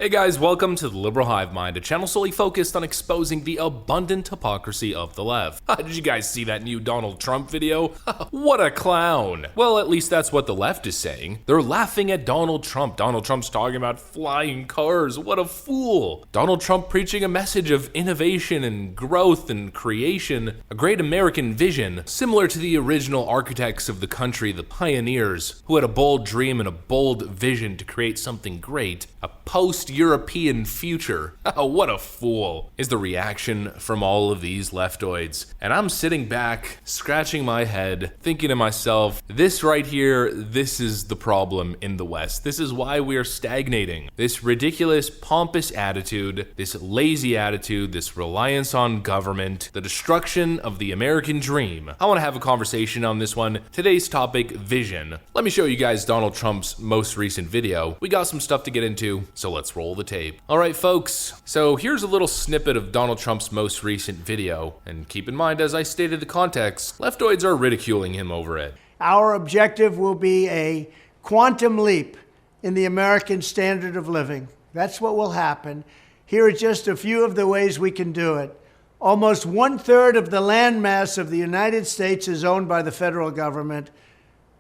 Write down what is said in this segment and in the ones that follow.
Hey guys, welcome to the Liberal Hive Mind, a channel solely focused on exposing the abundant hypocrisy of the left. Did you guys see that new Donald Trump video? What a clown. Well, at least that's what the left is saying. They're laughing at Donald Trump. Donald Trump's talking about flying cars. What a fool. Donald Trump preaching a message of innovation and growth and creation, a great American vision, similar to the original architects of the country, the pioneers, who had a bold dream and a bold vision to create something great, a post-European future. What a fool, is the reaction from all of these leftoids. And I'm sitting back, scratching my head, thinking to myself, this right here, this is the problem in the West. This is why we are stagnating. This ridiculous, pompous attitude, this lazy attitude, this reliance on government, the destruction of the American dream. I want to have a conversation on this one. Today's topic, vision. Let me show you guys Donald Trump's most recent video. We got some stuff to get into, so let's roll the tape. Alright folks, so here's a little snippet of Donald Trump's most recent video, and keep in mind as I stated the context, leftoids are ridiculing him over it. Our objective will be a quantum leap in the American standard of living. That's what will happen. Here are just a few of the ways we can do it. Almost 1/3 of the land mass of the United States is owned by the federal government,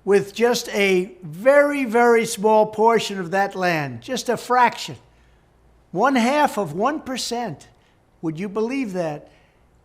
with just a very, very small portion of that land, just a fraction, 1/2 of 1%. Would you believe that?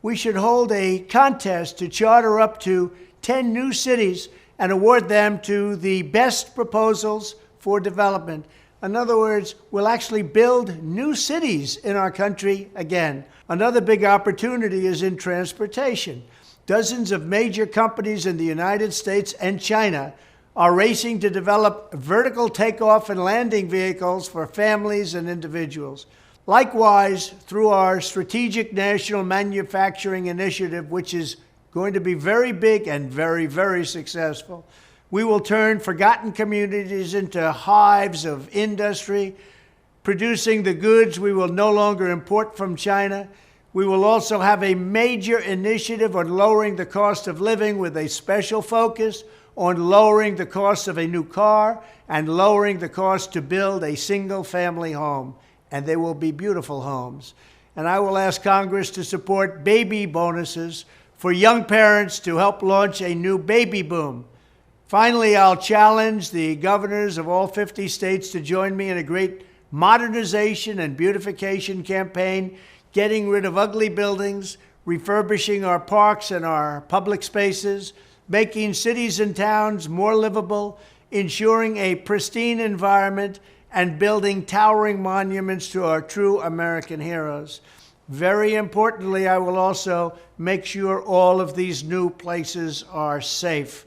We should hold a contest to charter up to 10 new cities and award them to the best proposals for development. In other words, we'll actually build new cities in our country again. Another big opportunity is in transportation. Dozens of major companies in the United States and China are racing to develop vertical takeoff and landing vehicles for families and individuals. Likewise, through our Strategic National Manufacturing Initiative, which is going to be very big and very, very successful, we will turn forgotten communities into hives of industry, producing the goods we will no longer import from China. We will also have a major initiative on lowering the cost of living with a special focus on lowering the cost of a new car and lowering the cost to build a single-family home. And they will be beautiful homes. And I will ask Congress to support baby bonuses for young parents to help launch a new baby boom. Finally, I'll challenge the governors of all 50 states to join me in a great modernization and beautification campaign, getting rid of ugly buildings, refurbishing our parks and our public spaces, making cities and towns more livable, ensuring a pristine environment, and building towering monuments to our true American heroes. Very importantly, I will also make sure all of these new places are safe.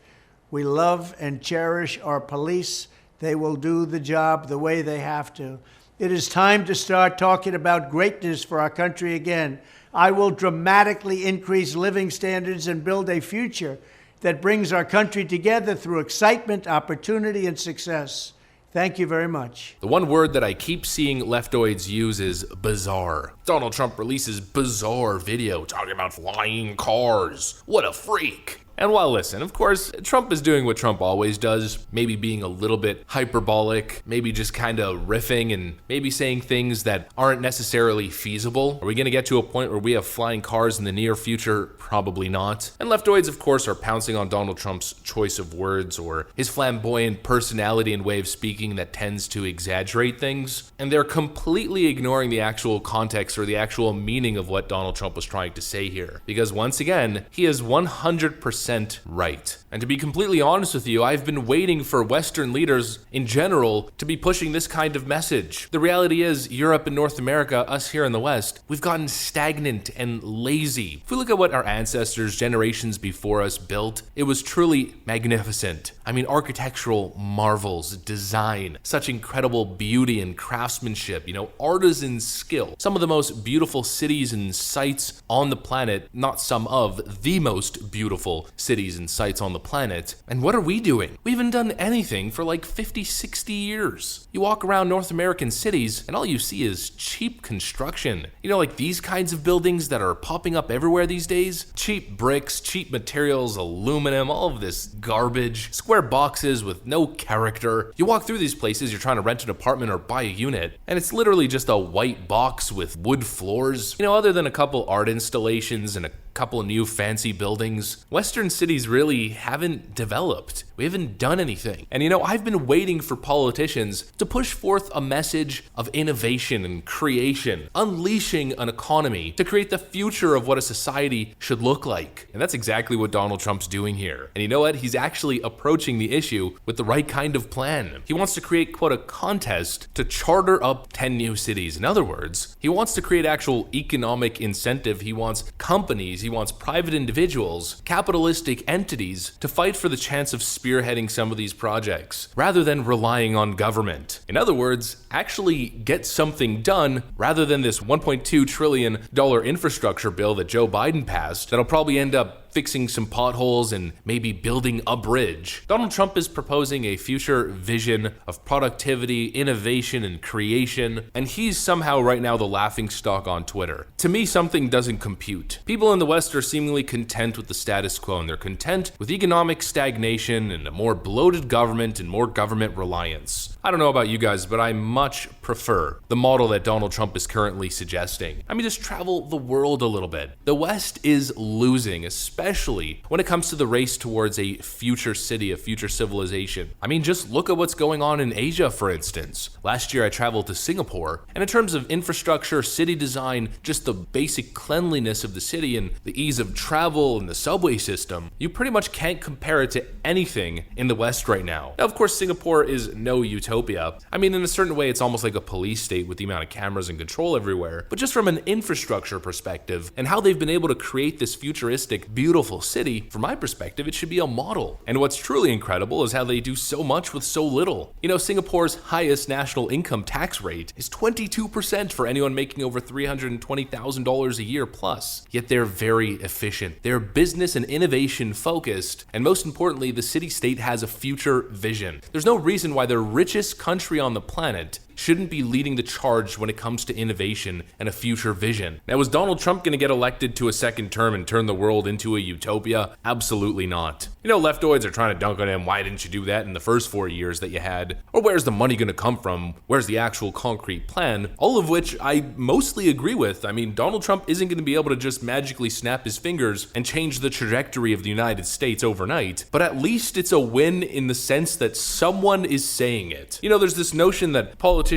We love and cherish our police. They will do the job the way they have to. It is time to start talking about greatness for our country again. I will dramatically increase living standards and build a future that brings our country together through excitement, opportunity, and success. Thank you very much. The one word that I keep seeing leftoids use is bizarre. Donald Trump releases bizarre video talking about flying cars. What a freak. And while listen, of course, Trump is doing what Trump always does, maybe being a little bit hyperbolic, maybe just kind of riffing and maybe saying things that aren't necessarily feasible. Are we going to get to a point where we have flying cars in the near future? Probably not. And leftoids, of course, are pouncing on Donald Trump's choice of words or his flamboyant personality and way of speaking that tends to exaggerate things. And they're completely ignoring the actual context or the actual meaning of what Donald Trump was trying to say here. Because once again, he is 100% right. And to be completely honest with you, I've been waiting for Western leaders in general to be pushing this kind of message. The reality is, Europe and North America, us here in the West, we've gotten stagnant and lazy. If we look at what our ancestors, generations before us built, it was truly magnificent. I mean, architectural marvels, design, such incredible beauty and craftsmanship, artisan skill. Some of the most beautiful cities and sites on the planet, not some of, the most beautiful cities and sites on the planet. And what are we doing? We haven't done anything for like 50, 60 years. You walk around North American cities and all you see is cheap construction. You know, like these kinds of buildings that are popping up everywhere these days? Cheap bricks, cheap materials, aluminum, all of this garbage, square boxes with no character. You walk through these places, you're trying to rent an apartment or buy a unit, and it's literally just a white box with wood floors. You know, other than a couple art installations and a couple of new fancy buildings, Western cities really haven't developed. We haven't done anything. And you know, I've been waiting for politicians to push forth a message of innovation and creation, unleashing an economy to create the future of what a society should look like. And that's exactly what Donald Trump's doing here. And you know what? He's actually approaching the issue with the right kind of plan. He wants to create, quote, a contest to charter up 10 new cities. In other words, he wants to create actual economic incentive. He wants companies, he wants private individuals, capitalistic entities to fight for the chance of spearheading some of these projects, rather than relying on government. In other words, actually get something done rather than this $1.2 trillion infrastructure bill that Joe Biden passed that'll probably end up fixing some potholes and maybe building a bridge. Donald Trump is proposing a future vision of productivity, innovation, and creation, and he's somehow right now the laughingstock on Twitter. To me, something doesn't compute. People in the West are seemingly content with the status quo, and they're content with economic stagnation and a more bloated government and more government reliance. I don't know about you guys, but I much prefer the model that Donald Trump is currently suggesting. I mean, just travel the world a little bit. The West is losing, especially when it comes to the race towards a future city, a future civilization. I mean, just look at what's going on in Asia, for instance. Last year I traveled to Singapore, and in terms of infrastructure, city design, just the basic cleanliness of the city and the ease of travel and the subway system, you pretty much can't compare it to anything in the West right now. Now, of course, Singapore is no utopia. I mean, in a certain way, it's almost like a police state with the amount of cameras and control everywhere, but just from an infrastructure perspective and how they've been able to create this futuristic, beautiful city, from my perspective, it should be a model. And what's truly incredible is how they do so much with so little. You know, Singapore's highest national income tax rate is 22% for anyone making over $320,000 a year plus. Yet they're very efficient. They're business and innovation focused, and most importantly, the city-state has a future vision. There's no reason why the richest country on the planet shouldn't be leading the charge when it comes to innovation and a future vision. Now, is Donald Trump going to get elected to a second term and turn the world into a utopia? Absolutely not. You know, leftoids are trying to dunk on him. Why didn't you do that in the first 4 years that you had? Or where's the money going to come from? Where's the actual concrete plan? All of which I mostly agree with. I mean, Donald Trump isn't going to be able to just magically snap his fingers and change the trajectory of the United States overnight, but at least it's a win in the sense that someone is saying it. You know, there's this notion that politicians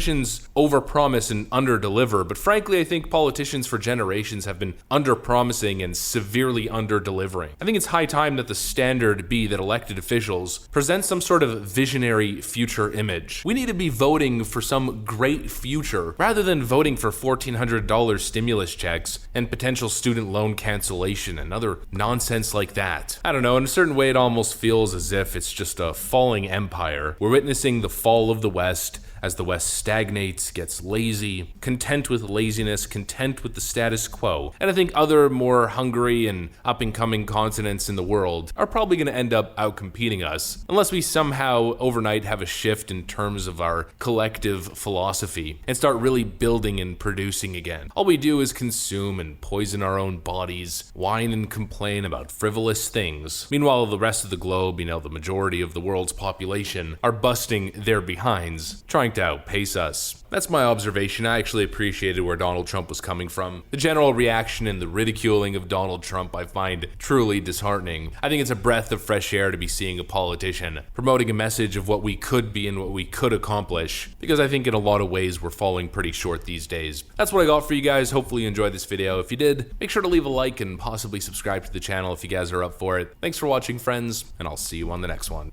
overpromise and underdeliver, but frankly, I think politicians for generations have been underpromising and severely underdelivering. I think it's high time that the standard be that elected officials present some sort of visionary future image. We need to be voting for some great future rather than voting for $1,400 stimulus checks and potential student loan cancellation and other nonsense like that. I don't know, in a certain way it almost feels as if it's just a falling empire. We're witnessing the fall of the West as the West stagnates, gets lazy, content with laziness, content with the status quo. And I think other more hungry and up-and-coming continents in the world are probably going to end up outcompeting us, unless we somehow overnight have a shift in terms of our collective philosophy and start really building and producing again. All we do is consume and poison our own bodies, whine and complain about frivolous things. Meanwhile, the rest of the globe, you know, the majority of the world's population, are busting their behinds, trying to outpace us. That's my observation. I actually appreciated where Donald Trump was coming from. The general reaction and the ridiculing of Donald Trump I find truly disheartening. I think it's a breath of fresh air to be seeing a politician promoting a message of what we could be and what we could accomplish, because I think in a lot of ways we're falling pretty short these days. That's what I got for you guys. Hopefully you enjoyed this video. If you did, make sure to leave a like and possibly subscribe to the channel if you guys are up for it. Thanks for watching, friends, and I'll see you on the next one.